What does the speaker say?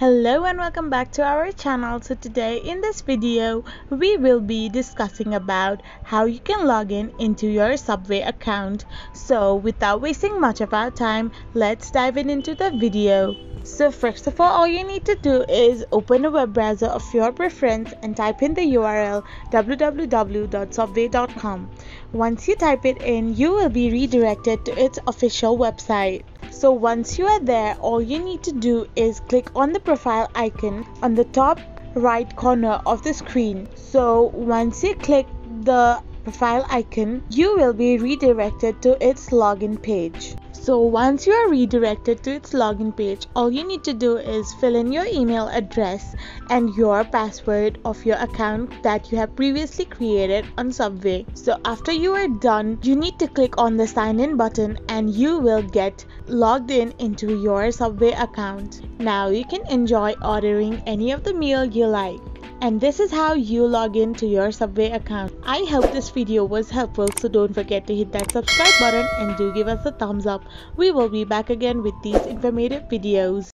Hello and welcome back to our channel. So today in this video we will be discussing about how you can log in into your Subway account. So without wasting much of our time, let's dive into the video. So first of all you need to do is open a web browser of your preference and type in the URL www.subway.com. Once you type it in, you will be redirected to its official website. So once you are there, all you need to do is click on the profile icon on the top right corner of the screen. So once you click the profile icon, you will be redirected to its login page. So once you are redirected to its login page, all you need to do is fill in your email address and your password of your account that you have previously created on Subway. So after you are done, you need to click on the sign in button and you will get logged in into your Subway account. Now you can enjoy ordering any of the meal you like. And this is how you log in to your Subway account. I hope this video was helpful, so don't forget to hit that subscribe button and do give us a thumbs up. We will be back again with these informative videos.